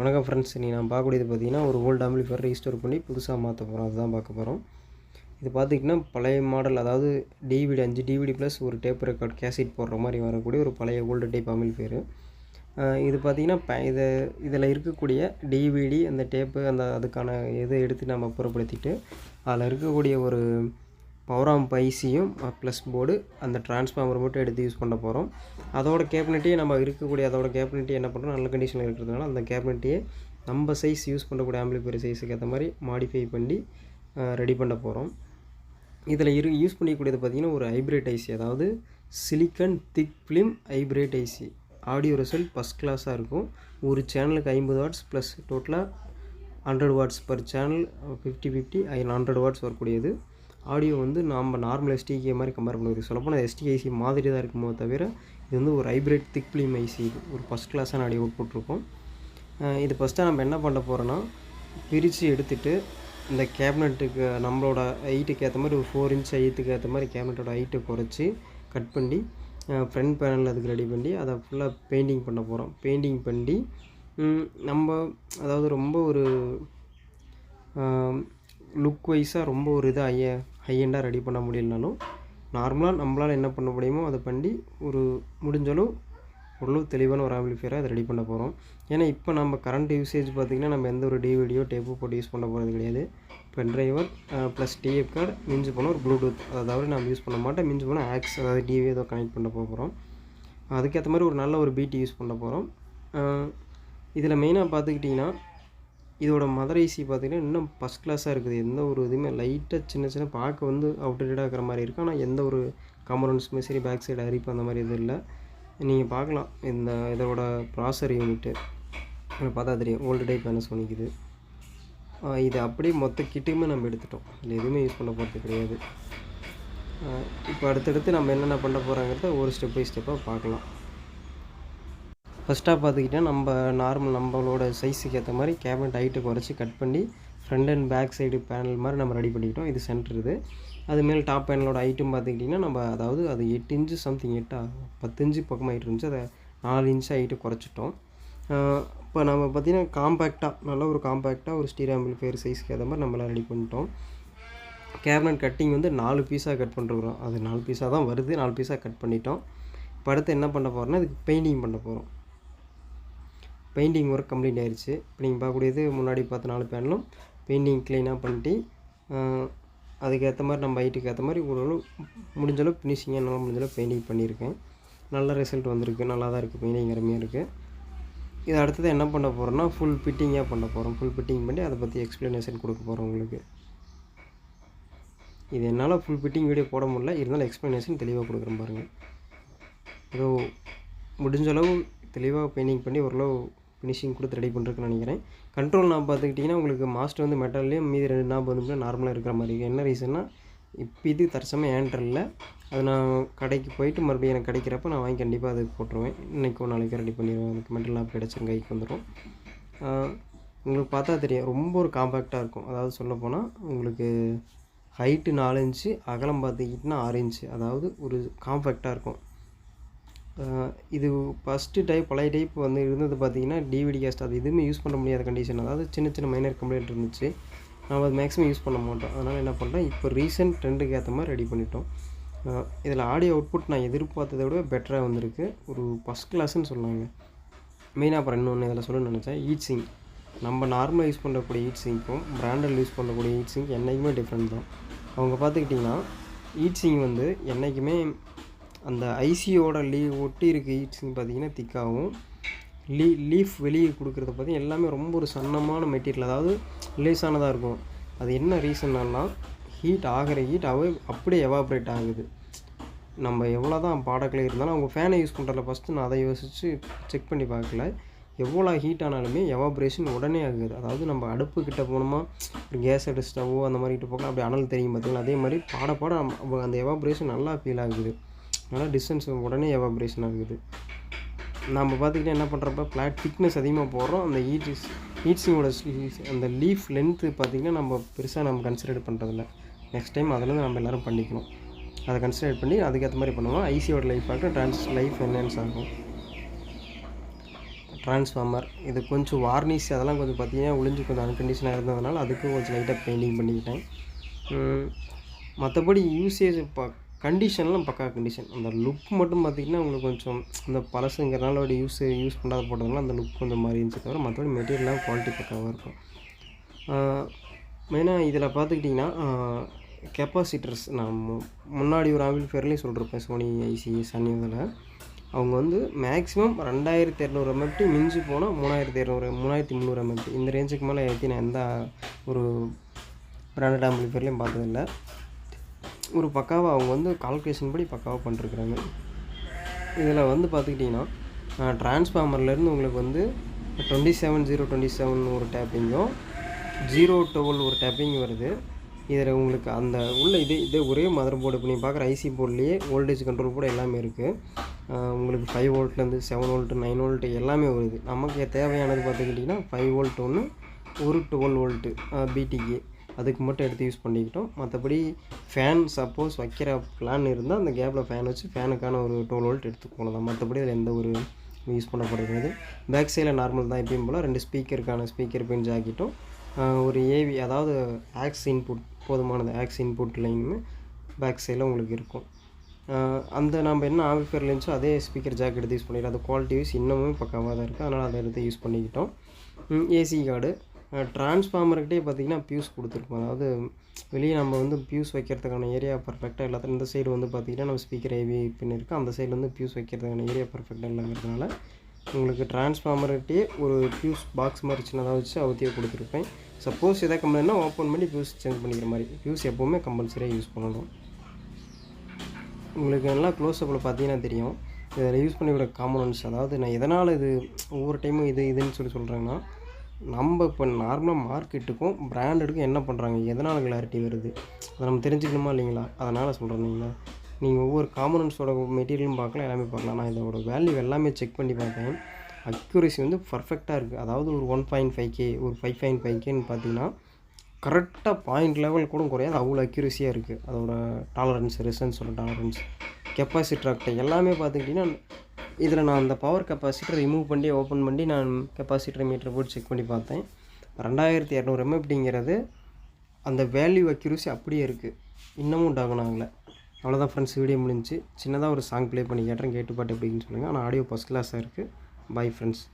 வணக்கம் ஃப்ரெண்ட்ஸ், நீ நான் பார்க்கக்கூடியது பார்த்தீங்கன்னா ஒரு ஓல்டு ஆம்பிளிஃபையர் ரீஸ்டோர் பண்ணி புதுசாக மாற்ற போகிறோம். அதுதான் பார்க்க போகிறோம். இது பார்த்திங்கன்னா பழைய மாடல், அதாவது டிவிடி 5 டிவிடி ப்ளஸ் ஒரு டேப் ரெக்கார்ட் கேசட் போடுற மாதிரி வரக்கூடிய ஒரு பழைய ஓல்டு டைப் ஆம்பிளிஃபையர். இது பார்த்திங்கன்னா இதில் இருக்கக்கூடிய டிவிடி அந்த டேப்பு அதுக்கான இதை எடுத்து நம்ம புறப்படுத்திட்டு அதில் இருக்கக்கூடிய ஒரு பவர் ஆம்ப் ஐசியும் ப்ளஸ் போர்டு அந்த டிரான்ஸ்ஃபார்மர் மட்டும் எடுத்து யூஸ் பண்ண போகிறோம். அதோட கேபினெட்டையே நம்ம இருக்கக்கூடிய அதோட கேபினெட்டையே என்ன பண்ணுறோம், நல்ல கண்டிஷனில் இருக்கிறதுனால அந்த கேபினெட்டையே நம்ம சைஸ் யூஸ் பண்ணக்கூடிய ஆம்பிளிஃபையர் சைஸுக்கு ஏற்ற மாதிரி மாடிஃபை பண்ணி ரெடி பண்ண போகிறோம். இதில் யூஸ் பண்ணிக்கூடியது பார்த்திங்கன்னா ஒரு ஹைப்ரிட் ஐசி, அதாவது silicon thick film hybrid IC. Audio result first கிளாஸாக இருக்கும். ஒரு சேனலுக்கு 50 வாட்ஸ் ப்ளஸ் டோட்டலாக 100 வாட்ஸ் பர் சேனல் 50-50 100 வாட்ஸ் வரக்கூடியது. ஆடியோ வந்து நம்ம நார்மல் எஸ்டிகே மாதிரி கம்பேர் பண்ணுறது, சொல்லப்போனால் எஸ்டிஐசி மாதிரி தான் இருக்குமோ தவிர இது வந்து ஒரு ஹைப்ரிட் திக் ஃபிலிம் ஐசி. இது ஒரு ஃபஸ்ட் கிளாஸான ஆடியோ அவுட்புட் இருக்கும். இது ஃபஸ்ட்டாக நம்ம என்ன பண்ண போகிறோன்னா, பிரித்து எடுத்துகிட்டு இந்த கேபினெட்டுக்கு நம்மளோட ஹைட்டுக்கு ஏற்ற மாதிரி ஒரு 4 இன்ச் ஹைட்டுக்கு ஏற்ற மாதிரி கேபினெட்டோட ஹைட்டை குறைச்சி கட் பண்ணி ஃப்ரண்ட் பேனல் அதுக்கு ரெடி பண்ணி அதை ஃபுல்லாக பெயிண்டிங் பண்ண போகிறோம். பெயிண்டிங் பண்ணி நம்ம அதாவது ரொம்ப ஒரு லுக் வைஸாக ரொம்ப ஒரு இதாக ஹை எண்டாக ரெடி பண்ண முடியலனாலும் நார்மலாக நம்மளால் என்ன பண்ண முடியுமோ அதை பண்ணி ஒரு முடிஞ்சளவு ஓரளவு தெளிவான ஒரு ஆம்பிளிஃபையராக அதை ரெடி பண்ண போகிறோம். ஏன்னா இப்போ நம்ம கரண்ட் யூசேஜ் பார்த்திங்கன்னா நம்ம எந்த ஒரு டிவிடியோ டேப்போ போட்டு யூஸ் பண்ண போகிறது கிடையாது. Pen driver plus TF card, மிஞ்சி போனால் ஒரு ப்ளூடூத், அதாவது நம்ம யூஸ் பண்ண மாட்டோம். மிஞ்சி போனால் ஆக்ஸ், அதாவது டிவி ஏதோ கனெக்ட் பண்ண போகிறோம். அதுக்கேற்ற மாதிரி ஒரு நல்ல ஒரு பிடி யூஸ் பண்ண போகிறோம். இதில் மெயினாக பார்த்துக்கிட்டிங்கன்னா இதோட மதர் ஐசி பார்த்திங்கன்னா இன்னும் ஃபஸ்ட் கிளாஸாக இருக்குது. எந்த ஒரு இதுவுமே லைட்டாக சின்ன பார்க்க வந்து அவுட்டேட்டடாக இருக்கிற மாதிரி இருக்குது. ஆனால் எந்த ஒரு காம்பனன்ட்ஸுமே சரி பேக் சைடு அரிப்பு அந்த மாதிரி எதுவும் இல்லை. நீங்கள் பார்க்கலாம் இதோட ப்ராசர் யூனிட்டு பார்த்தா தெரியும், ஓல்டு டைப் Panasonic இது. இது அப்படியே மொத்த கிட்டுமே நம்ம எடுத்துட்டோம். இதில் எதுவுமே யூஸ் பண்ண போகிறது கிடையாது. இப்போ அடுத்தடுத்து நம்ம என்னென்ன பண்ண போகிறாங்கிறத ஒரு ஸ்டெப் பை ஸ்டெப்பாக பார்க்கலாம். ஃபஸ்ட்டாக பார்த்துக்கிட்டால் நம்மளோட சைஸுக்கு ஏற்ற மாதிரி கேபினட் ஹைட்டை குறைச்சி கட் பண்ணி front and back side panel மாதிரி நம்ம ரெடி பண்ணிக்கிட்டோம். இது சென்டர். இது அதுமாரி டாப் பேனலோட ஹைட்டும் பார்த்துக்கிட்டிங்கன்னா நம்ம அதாவது அது 8 இன்ச்சு சம்திங் 10 இன்ச்சு பக்கமாக ஹைட் இருந்துச்சு, அதை 4 இன்ச்சு ஹைட்டு குறைச்சிட்டோம். இப்போ நம்ம பார்த்திங்கன்னா காம்பேக்டாக நல்ல ஒரு காம்பேக்டாக ஒரு ஸ்டீரியோ ஆம்பிளிஃபையர் சைஸ்க்கு ஏற்ற மாதிரி நம்மளாம் ரெடி பண்ணிட்டோம். கேபினட் கட்டிங் வந்து 4 பீஸாக கட் பண்ணிருக்கிறோம். அது 4 பீஸாக தான் வருது, 4 பீஸாக கட் பண்ணிட்டோம். இப்போ அடுத்து என்ன பண்ண போகிறோம்னா, இதுக்கு பெயிண்டிங் பண்ண போகிறோம். பெயிண்டிங் ஒர்க் கம்ப்ளீட் ஆயிடுச்சு. இப்போ நீங்கள் பார்க்கக்கூடியது முன்னாடி பார்த்த 4 பேனலும் பெயிண்டிங் க்ளீனாக பண்ணிட்டு அதுக்கேற்ற மாதிரி நம்ம ஹைட்டுக்கு ஏற்ற மாதிரி ஓரளவு முடிஞ்சளவு ஃபினிஷிங்காக என்னால் முடிஞ்சளவு பெயிண்டிங் பண்ணியிருக்கேன். நல்ல ரிசல்ட் வந்திருக்கு, நல்லா தான் இருக்குது, பெயிண்டிங் அருமையாக இருக்குது. இது அடுத்தது என்ன பண்ண போகிறோன்னா, ஃபுல் ஃபிட்டிங்காக பண்ண போகிறோம். ஃபுல் ஃபிட்டிங் பண்ணி அதை பற்றி எக்ஸ்ப்ளனேஷன் கொடுக்க போகிறோம் உங்களுக்கு. இது என்னால் ஃபுல் ஃபிட்டிங் வீடியோ போட முடியல, இருந்தாலும் எக்ஸ்ப்ளனேஷன் தெளிவாக கொடுக்குறேன் பாருங்கள். ஏதோ முடிஞ்சளவு தெளிவாக பெயிண்டிங் பண்ணி ஓரளவு ஃபினிஷிங் கொடுத்து ரெடி பண்ணுறதுன்னு நினைக்கிறேன். கண்ட்ரோல் நாப் பார்த்துக்கிட்டிங்கன்னா உங்களுக்கு மாஸ்டர் வந்து மெட்டல்லேயும் மீதி 2 நாப் வந்து நார்மலாக இருக்கிற மாதிரி இருக்குது. என்ன ரீசன்னா, இப்போ இது தற்சமயம் ஏன்ட்ரலில் அது நான் கடைக்கு போயிட்டு மறுபடியும் எனக்கு கிடைக்கிறப்ப நான் வாங்கி கண்டிப்பாக அது போட்டுருவேன். இன்றைக்கோ நாளைக்கு ரெடி பண்ணிடுவேன். எனக்கு மெட்டல் நாப் கிடச்சி கைக்கு வந்துடும். உங்களுக்கு பார்த்தா தெரியும், ரொம்ப ஒரு காம்பேக்டாக இருக்கும். அதாவது சொல்லப்போனால் உங்களுக்கு ஹைட்டு 4 இன்ச்சு, அகலம் பார்த்துக்கிட்டிங்கன்னா 6 இன்ச்சு, அதாவது ஒரு காம்பேக்டாக இருக்கும். இது ஃபஸ்ட்டு டைப் பழைய டைப் வந்து இருந்தது பார்த்திங்கன்னா டிவிடி கேஸ்ட், அது எதுவுமே யூஸ் பண்ண முடியாத கண்டிஷன். அதாவது சின்ன மைனர் கம்ப்ளைண்ட் இருந்துச்சு. நம்ம அது மேக்ஸிமம் யூஸ் பண்ண மாட்டோம். அதனால் என்ன பண்ணுறோம், இப்போ ரீசெண்ட் ட்ரெண்டுக்கு ஏற்ற மாதிரி ரெடி பண்ணிட்டோம். இதில் ஆடியோ அவுட்புட் நான் எதிர்பார்த்ததை விட பெட்டராக வந்திருக்கு. ஒரு ஃபஸ்ட் கிளாஸ்ன்னு சொன்னாங்க. மெயினாக அப்புறம் இன்னொன்று இதில் சொல்லணும்னு நினச்சேன், ஹீட் சிங். நம்ம நார்மலாக யூஸ் பண்ணக்கூடிய ஹீட் சிங்க்கும் பிராண்டில் யூஸ் பண்ணக்கூடிய ஹீட் சிங்க் என்றைக்குமே டிஃப்ரெண்ட் தான். அவங்க பார்த்துக்கிட்டிங்கன்னா ஹீட் சிங் வந்து என்றைக்குமே அந்த ஐசியோட ஒட்டி இருக்க ஹீட் சிங் பார்த்திங்கன்னா திக்காகவும், லீஃப் வெளியே கொடுக்குறது பார்த்திங்கன்னா எல்லாமே ரொம்ப ஒரு சன்னமான மெட்டீரியல், அதாவது லேஸானதாக இருக்கும். அது என்ன ரீசன்னா, ஹீட் ஆகிற ஹீட் அப்படியே எவாப்ரேட் ஆகுது. நம்ம எவ்வளோ தான் ப்ராடக்டில் இருந்தாலும் அவங்க ஃபேனை யூஸ் பண்ணுறதுல ஃபஸ்ட்டு நான் அதை யோசித்து செக் பண்ணி பார்க்கல. எவ்வளோ ஹீட் ஆனாலுமே எவாப்ரேஷன் உடனே ஆகுது. அதாவது நம்ம அடுப்புக்கிட்ட போனோமா, ஒரு கேஸ் எடுத்து ஸ்டவ் அந்த மாதிரி கிட்ட போகலாம், அப்படி அனல் தெரியும் பார்த்திங்களா, அதே மாதிரி பாட அந்த எவாப்ரேஷன் நல்லா ஃபீல் ஆகுது. நல்லா டிஸ்டன்ஸ் உடனே எவாப்ரேஷன் ஆகுது. நம்ம பார்த்துக்கிட்டே என்ன பண்ணுறப்ப ஃப்ளாட் திக்னஸ் அதிகமாக போடுறோம். அந்த ஹீட் சிங்கோட அந்த லீஃப் லென்த்து பார்த்திங்கன்னா நம்ம பெருசாக நம்ம கன்சிடர் பண்ணுறதில்ல. நெக்ஸ்ட் டைம் அதில் நம்ம எல்லோரும் பண்ணிக்கணும். அதை கன்சிடர் பண்ணி அதுக்கேற்ற மாதிரி பண்ணுவோம். ஐசியோட லைஃப் ஆகட்டும் லைஃப் என்ஹான்ஸ் ஆகும். ட்ரான்ஸ்ஃபார்மர் இது கொஞ்சம் வார்னிஷ் அதெல்லாம் கொஞ்சம் பார்த்திங்கன்னா ஒளிஞ்சு கொஞ்சம் அன்கண்டிஷனாக இருந்ததுனால அதுக்கு கொஞ்சம் லைட்டாக பெயிண்டிங் பண்ணிக்கிட்டேன். மற்றபடி யூசேஜ் கண்டிஷன்லாம் பக்கா கண்டிஷன். அந்த லுக் மட்டும் பார்த்திங்கன்னா உங்களுக்கு கொஞ்சம் அந்த பழசுங்கிறனால யூஸ் பண்ணாத போட்டதுனால அந்த லுக் கொஞ்சம் மாறி இருந்துச்சு தவிர மற்றபடி மெட்டீரியல்லாம் குவாலிட்டி பக்காவாக இருக்கும். மெயினாக இதில் பார்த்துக்கிட்டிங்கன்னா கெப்பாசிட்டர்ஸ் நான் முன்னாடி ஒரு ஆம்பிளிஃபையர்லேயும் சொல்லியிருப்பேன் சோனி ஐசி சன்னி இதில் அவங்க வந்து மேக்ஸிமம் 2200 எம்எஃப்டி மிஞ்சி போனால் 3200 எம்எஃப்டி இந்த ரேஞ்சுக்கு மேலே ஏற்றி நான் எந்த ஒரு பிராண்டட் ஆம்பிளிஃபையர்லேயும் பார்த்ததில்லை. ஒரு பக்காவாக அவங்க வந்து கால்குலேஷன் படி பக்காவாக பண்ணிருக்குறாங்க. இதில் வந்து பார்த்துக்கிட்டிங்கன்னா ட்ரான்ஸ்ஃபார்மர்லேருந்து உங்களுக்கு வந்து 27027 ஒரு டேப்பிங்கும் 012 ஒரு டேப்பிங் வருது. இதில் உங்களுக்கு அந்த உள்ள இதே ஒரே மதர் போர்டு இப்போ நீங்கள் பார்க்குற ஐசி போர்ட்லேயே வோல்டேஜ் கண்ட்ரோல் கூட எல்லாமே இருக்குது. உங்களுக்கு 5 வோல்ட்லேருந்து 7 வோல்ட்டு 9 வோல்ட்டு எல்லாமே வருது. நமக்கு தேவையானது பார்த்துக்கிட்டிங்கன்னா 5 வோல்ட் ஒன்று ஒரு 12 வோல்ட்டு பிடிக்கு அதுக்கு மட்டும் எடுத்து யூஸ் பண்ணிக்கிட்டோம். மற்றபடி ஃபேன் சப்போஸ் வைக்கிற பிளான் இருந்தால் அந்த கேப்பில் ஃபேன் வச்சு ஃபேனுக்கான ஒரு 12 வோல்ட் எடுத்துக்கணும் தான். மற்றபடி அதில் எந்த ஒரு யூஸ் பண்ணப்படுகிறது. பேக் சைடில் நார்மல் தான் எப்பயும் போல் 2 ஸ்பீக்கர் பின் ஜாக்கெட்டும் ஒரு ஏவி அதாவது ஆக்ஸ் இன்புட் போதுமானது ஆக்ஸ் இன்புட் லைன்னு பேக் சைடில் உங்களுக்கு இருக்கும். அந்த நம்ம என்ன ஆம்பிளிஃபையர் இருந்துச்சோ அதே ஸ்பீக்கர் ஜாக் எடுத்து யூஸ் பண்ணிக்கலாம். அது குவாலிட்டி வைஸ் இன்னமும் பக்காவாக தான் இருக்குது. அதனால் அதை எடுத்து யூஸ் பண்ணிக்கிட்டோம். ஏசி கார்டு ட்ரான்ஸ்ஃபார்மர்கிட்டே பார்த்திங்கன்னா பியூஸ் கொடுத்துருக்கோம். அதாவது வெளியே நம்ம வந்து பியூஸ் வைக்கிறதுக்கான ஏரியா பர்ஃபெக்டாக எல்லாத்தையும் இந்த சைடு வந்து பார்த்திங்கன்னா நம்ம ஸ்பீக்கர் ஏவி பின் இருக்குது. அந்த சைடு வந்து பியூஸ் வைக்கிறதுக்கான ஏரியா பர்ஃபெக்டாக இல்லைங்கிறதுனால உங்களுக்கு ட்ரான்ஸ்ஃபார்மர்கிட்டே ஒரு பியூஸ் பாக்ஸ் மாதிரி சின்னதாக வச்சு அவத்தியே கொடுத்துருப்பேன். சப்போஸ் எதாவது கம்ப்ளைண்ட்னா ஓப்பன் பண்ணி பியூஸ் சேஞ்ச் பண்ணிக்கிற மாதிரி. பியூஸ் எப்போவுமே கம்பல்சரியாக யூஸ் பண்ணணும். உங்களுக்கு நல்லா க்ளோஸ்அப்பில் பார்த்தீங்கன்னா தெரியும் இதில் யூஸ் பண்ணிக்கிற காம்போனன்ட்ஸ். அதாவது நான் எதனால் இது ஒவ்வொரு டைமும் இதுன்னு சொல்கிறேன்னா நம்ம இப்போ நார்மலாக மார்க்கெட்டுக்கும் பிராண்டடுக்கும் என்ன பண்ணுறாங்க எதனால் கிளாரிட்டி வருது அதை நம்ம தெரிஞ்சுக்கணுமா இல்லைங்களா? அதனால் சொல்கிறேன். நீங்கள் ஒவ்வொரு காம்போனன்ட்ஸோட மெட்டீரியலும் பார்க்கலாம் எல்லாமே பார்க்கலாம். நான் இதோட வேல்யூ எல்லாமே செக் பண்ணி பார்த்தேன். அக்யூரேசி வந்து பர்ஃபெக்டாக இருக்குது. அதாவது ஒரு 1.5K ஒரு 5.5Kன்னு பார்த்தீங்கன்னா கரெக்டாக பாயிண்ட் லெவல் கூட குறையாது. அவ்வளோ அக்யூரேசியாக இருக்குது. அதோட டாலரன்ஸ் ரெசன்ஸோட டாலரன்ஸ் கெப்பாசிட்டர் எல்லாமே பார்த்துக்கிட்டிங்கன்னா இதில் நான் அந்த பவர் கெப்பாசிட்டர் ரிமூவ் பண்ணி ஓப்பன் பண்ணி நான் கெப்பாசிட்டர் மீட்டர் போட்டு செக் பண்ணி பார்த்தேன். 2200 எம்எஃப்டிங்கிறது அந்த வேல்யூ அக்யூரேசி அப்படியே இருக்குது. இன்னமும் டவுன் ஆகலை. அவ்வளோதான் ஃப்ரெண்ட்ஸ், வீடியோ முடிஞ்சு. சின்னதாக ஒரு சாங் ப்ளே பண்ணி கேட்டேன், கேட்டு பாட்டு எப்படின்னு சொல்லுங்கள். ஆனால் ஆடியோ ஃபஸ்ட் கிளாஸாக இருக்குது. Bye friends.